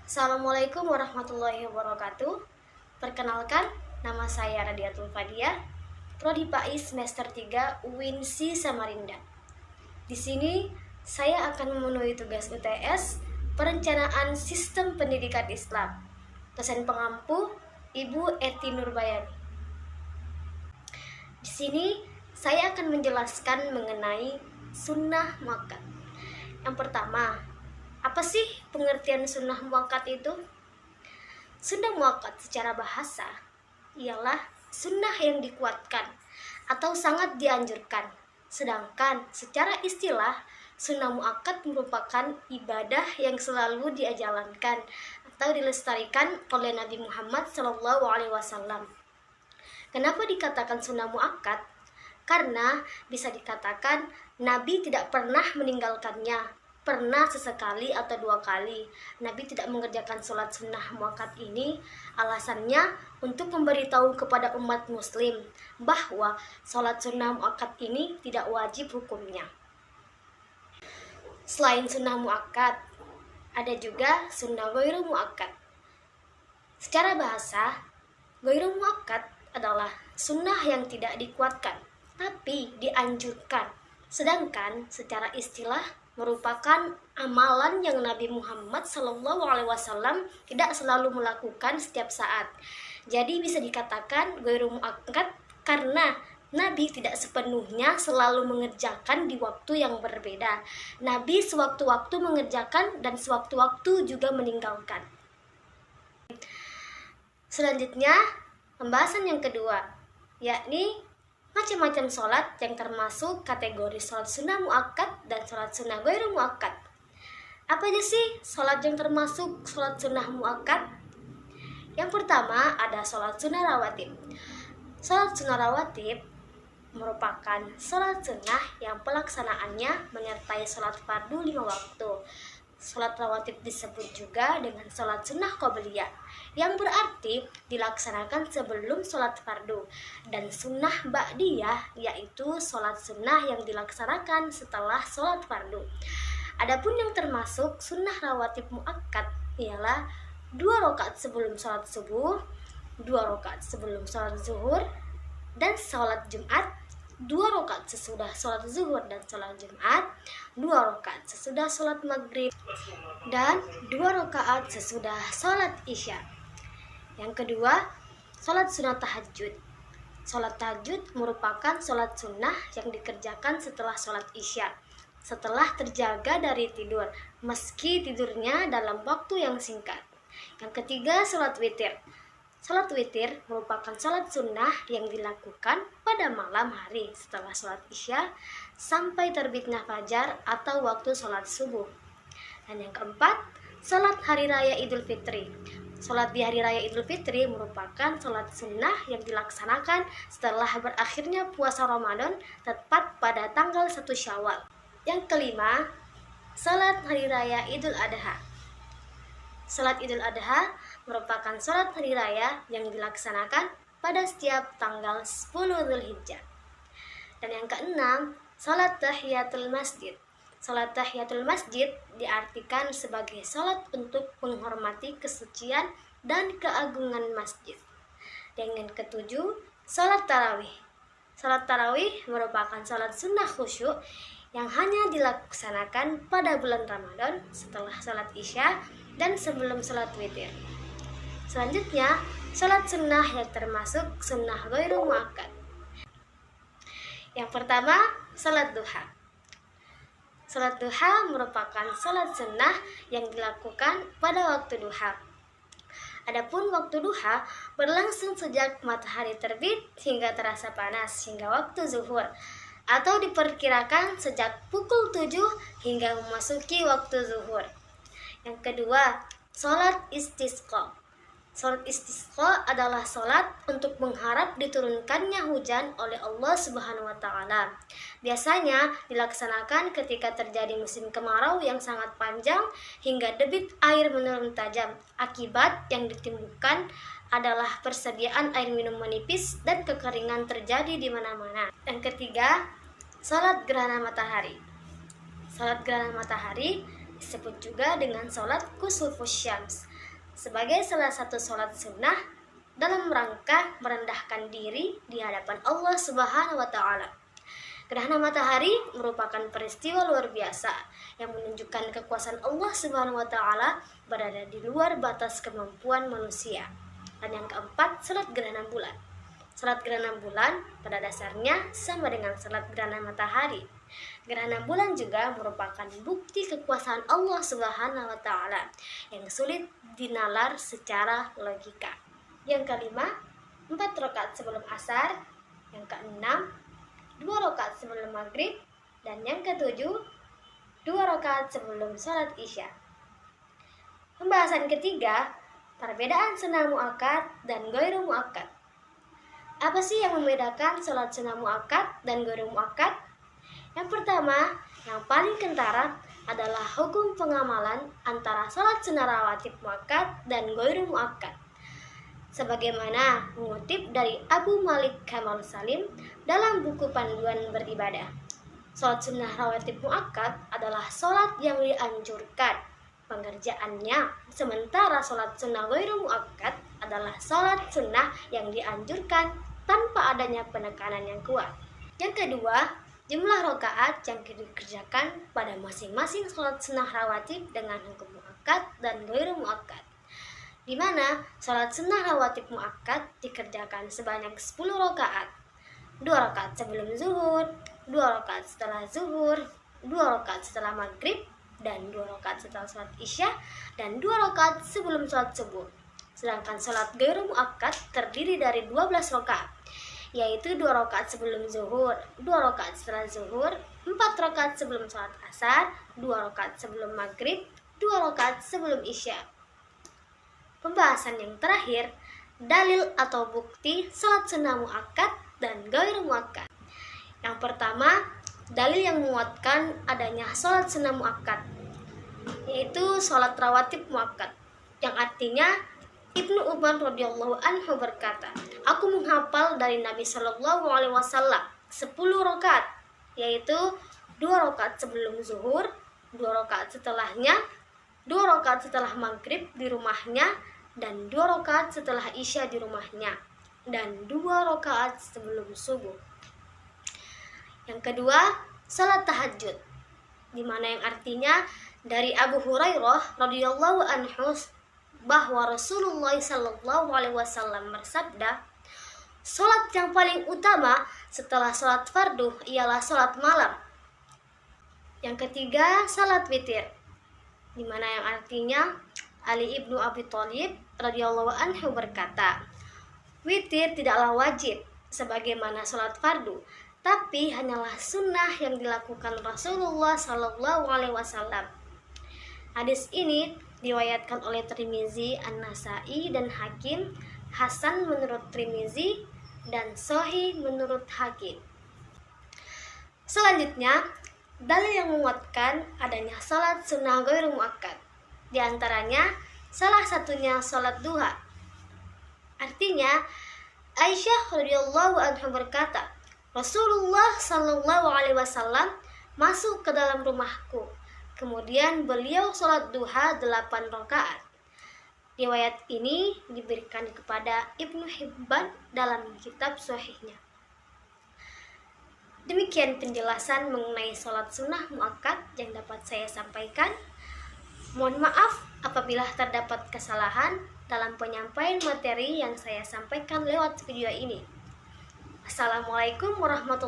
Assalamualaikum warahmatullahi wabarakatuh. Perkenalkan, nama saya Radiatul Fadia, Prodi PAI semester 3 UINSI Samarinda. Di sini saya akan memenuhi tugas UTS Perencanaan Sistem Pendidikan Islam. Dosen pengampu Ibu Eti Nurbayani. Di sini saya akan menjelaskan mengenai sunnah muakkad. Yang pertama, apa sih pengertian sunnah muakkad itu? Sunnah muakkad secara bahasa ialah sunnah yang dikuatkan atau sangat dianjurkan. Sedangkan secara istilah, sunnah muakkad merupakan ibadah yang selalu dijalankan atau dilestarikan oleh Nabi Muhammad SAW. Kenapa dikatakan sunnah muakkad? Karena bisa dikatakan Nabi tidak pernah meninggalkannya, pernah sesekali atau 2 kali. Nabi tidak mengerjakan sholat sunnah muakkad ini, alasannya untuk memberitahu kepada umat muslim bahwa sholat sunnah muakkad ini tidak wajib hukumnya. Selain sunnah muakkad, ada juga sunnah ghairu muakkad. Secara bahasa, ghairu muakkad adalah sunnah yang tidak dikuatkan, tapi dianjurkan. Sedangkan secara istilah merupakan amalan yang Nabi Muhammad SAW tidak selalu melakukan setiap saat. Jadi bisa dikatakan ghairu muakkad karena Nabi tidak sepenuhnya selalu mengerjakan di waktu yang berbeda. Nabi sewaktu-waktu mengerjakan dan sewaktu-waktu juga meninggalkan. Selanjutnya, pembahasan yang kedua, yakni macam-macam sholat yang termasuk kategori sholat sunnah muakkad dan sholat sunnah ghairu muakkad. Apa aja sih sholat yang termasuk sholat sunnah muakkad? Yang pertama ada sholat sunnah rawatib. Sholat sunnah rawatib merupakan sholat sunnah yang pelaksanaannya menyertai sholat fardu 5 waktu. Sholat rawatib disebut juga dengan sholat sunnah qobliyah, yang berarti dilaksanakan sebelum sholat fardu, dan sunnah ba'diyah yaitu sholat sunnah yang dilaksanakan setelah sholat fardu. Adapun yang termasuk sunnah rawatib muakkad ialah 2 rakaat sebelum sholat subuh, 2 rakaat sebelum sholat zuhur, dan sholat Jumat, 2 rakaat sesudah sholat zuhur dan sholat Jumat, 2 rakaat sesudah sholat maghrib, dan 2 rakaat sesudah sholat isya. Yang kedua, sholat sunnah tahajud. Sholat tahajud merupakan sholat sunnah yang dikerjakan setelah sholat isya, setelah terjaga dari tidur, meski tidurnya dalam waktu yang singkat. Yang ketiga, sholat witir. Sholat witir merupakan sholat sunnah yang dilakukan pada malam hari setelah sholat isya sampai terbitnya fajar atau waktu sholat subuh. Dan yang keempat, sholat hari raya Idul Fitri. Sholat di hari raya Idul Fitri merupakan sholat sunnah yang dilaksanakan setelah berakhirnya puasa Ramadan tepat pada tanggal 1 Syawal. Yang kelima, sholat hari raya Idul Adha. Sholat Idul Adha merupakan sholat hari raya yang dilaksanakan pada setiap tanggal 10 Dzulhijjah. Dan yang keenam, sholat tahiyatul masjid. Sholat tahiyatul masjid diartikan sebagai sholat untuk menghormati kesucian dan keagungan masjid. Dan yang ketujuh, sholat tarawih. Sholat tarawih merupakan sholat sunnah khusyuk yang hanya dilaksanakan pada bulan Ramadan setelah sholat isya dan sebelum sholat witir. Selanjutnya, sholat sunnah yang termasuk sunnah ghairu muakkad. Yang pertama, sholat duha. Sholat duha merupakan sholat sunnah yang dilakukan pada waktu duha. Adapun waktu duha berlangsung sejak matahari terbit hingga terasa panas hingga waktu zuhur, atau diperkirakan sejak pukul 7 hingga memasuki waktu zuhur. Yang kedua, sholat istisqa. Sholat istisqa adalah sholat untuk mengharap diturunkannya hujan oleh Allah Subhanahu wa Ta'ala. Biasanya dilaksanakan ketika terjadi musim kemarau yang sangat panjang hingga debit air menurun tajam. Akibat yang ditimbulkan adalah persediaan air minum menipis dan kekeringan terjadi di mana-mana. Yang ketiga, sholat gerhana matahari. Sholat gerhana matahari disebut juga dengan sholat kusufus syams sebagai salah satu sholat sunnah dalam rangka merendahkan diri di hadapan Allah Subhanahu wa Ta'ala. Gerhana matahari merupakan peristiwa luar biasa yang menunjukkan kekuasaan Allah Subhanahu wa Ta'ala berada di luar batas kemampuan manusia. Dan yang keempat, salat gerhana bulan. Salat gerhana bulan pada dasarnya sama dengan salat gerhana matahari. Gerhana bulan juga merupakan bukti kekuasaan Allah Subhanahu wa Ta'ala yang sulit dinalar secara logika. Yang kelima, 4 rakaat sebelum asar. Yang keenam, 2 rakaat sebelum maghrib. Dan yang ketujuh, 2 rakaat sebelum sholat isya. Pembahasan ketiga, perbedaan sunnah muakkad dan ghairu muakkad. Apa sih yang membedakan sholat sunnah muakkad dan ghairu muakkad? Yang pertama, yang paling kentara adalah hukum pengamalan antara sholat sunnah rawatib muakkad dan ghairu muakkad. Sebagaimana mengutip dari Abu Malik Kamal Salim dalam buku Panduan Beribadah. Sholat sunnah rawatib muakkad adalah sholat yang dianjurkan pengerjaannya, sementara sholat sunnah ghairu muakkad adalah sholat sunnah yang dianjurkan tanpa adanya penekanan yang kuat. Yang kedua, jumlah rakaat yang dikerjakan pada masing-masing sholat sunnah rawatib dengan hukum muakkad dan ghairu muakkad, di mana sholat sunnah rawatib muakkad dikerjakan sebanyak 10 rakaat, 2 rakaat sebelum zuhur, 2 rakaat setelah zuhur, 2 rakaat setelah maghrib, dan 2 rakaat setelah sholat isya, dan 2 rakaat sebelum sholat subuh. Sedangkan sholat ghairu muakkad terdiri dari 12 rakaat, yaitu 2 rakaat sebelum zuhur, 2 rakaat setelah zuhur, 4 rakaat sebelum sholat asar, 2 rakaat sebelum maghrib, 2 rakaat sebelum isya. Pembahasan yang terakhir, dalil atau bukti salat sunnah muakkad dan ghairu muakkad. Yang pertama, dalil yang menguatkan adanya salat sunnah muakkad, yaitu salat rawatib muakkad, yang artinya Ibnu Umar radhiyallahu anhu berkata, "Aku menghafal dari Nabi Shallallahu alaihi wasallam 10 rakaat, yaitu 2 rakaat sebelum zuhur, 2 rakaat setelahnya, 2 rakaat setelah maghrib di rumahnya, dan 2 rakaat setelah isya di rumahnya, dan 2 rakaat sebelum subuh." Yang kedua, salat tahajud, di mana yang artinya dari Abu Hurairah radhiyallahu anhu bahwa Rasulullah sallallahu alaihi wasallam bersabda, "Salat yang paling utama setelah salat fardu ialah salat malam." Yang ketiga, salat witir, di mana yang artinya Ali ibnu Abi Thalib radhiyallahu anhu berkata, "Witir tidaklah wajib sebagaimana salat fardu, tapi hanyalah sunnah yang dilakukan Rasulullah sallallahu alaihi wasallam." Hadis ini diriwayatkan oleh Tirmizi, An-Nasa'i, dan Hakim, hasan menurut Tirmizi, dan sahih menurut Hakim. Selanjutnya, dalil yang menguatkan adanya salat sunnah ghairu muakkad. Di antaranya, salah satunya salat duha. Artinya, Aisyah radhiyallahu anha berkata, "Rasulullah sallallahu alaihi wasallam masuk ke dalam rumahku. Kemudian beliau sholat duha 8 rakaat." Riwayat ini diberikan kepada Ibnu Hibban dalam kitab Sahihnya. Demikian penjelasan mengenai sholat sunnah muakkad yang dapat saya sampaikan. Mohon maaf apabila terdapat kesalahan dalam penyampaian materi yang saya sampaikan lewat video ini. Assalamualaikum warahmatullahi wabarakatuh.